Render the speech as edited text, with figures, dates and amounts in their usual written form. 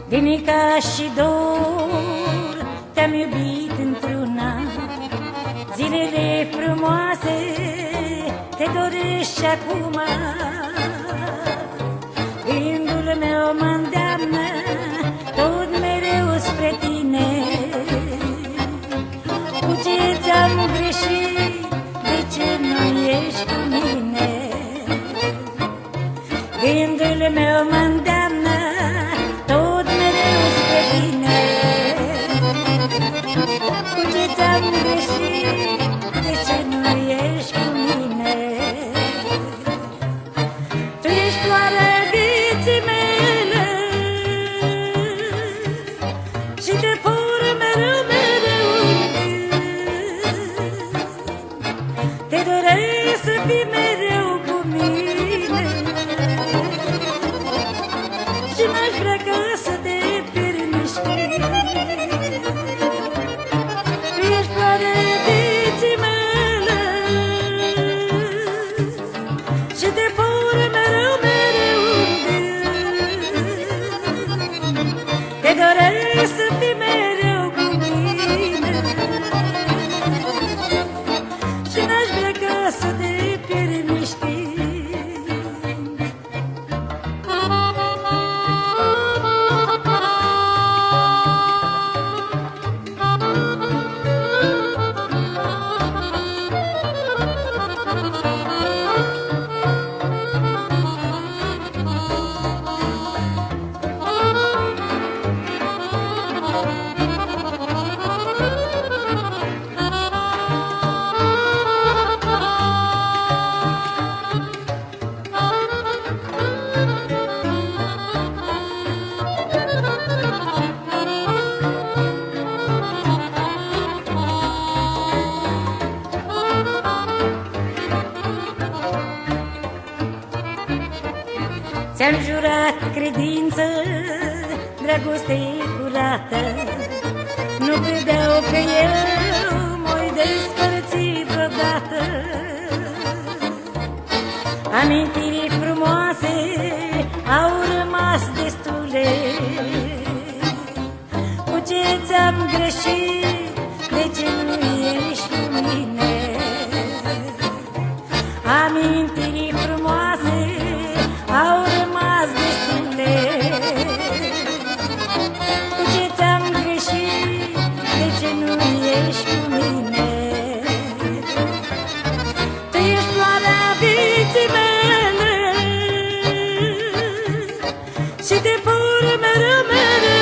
Din ca și dor te-am iubit într-una, zilele frumoase te dorești acum. Gândul meu mă îndeamnă tot mereu spre tine. Cu ce ți-am greșit, de ce nu ești cu mine? Gândul meu mă îndeamnă tot mereu spre tine. Cu ce ți-am greșit, de ce nu ești cu mine? Tu ești floarea vieții mele și te pur mereu, mereu. Te doresc să fii mereu cu mine și n-aș vrea ca să te pierd nici tu ești floarea vieții mele și te pur mereu, mereu. Te doresc să fii mereu cu mine și n-aș vrea ca să te pierd nici Ți-am jurat credință, dragoste curată, nu credeau că eu m-oi despărți vreodată. Amintiri frumoase au rămas destule. Cu ce ți-am greșit, de ce nu ești cu mine? Amintiri frumoase au rămas destule. Cu ce ți-am greșit, de ce nu ești cu mine? Tu ești floarea vieții mele și te pur mereu, mereu.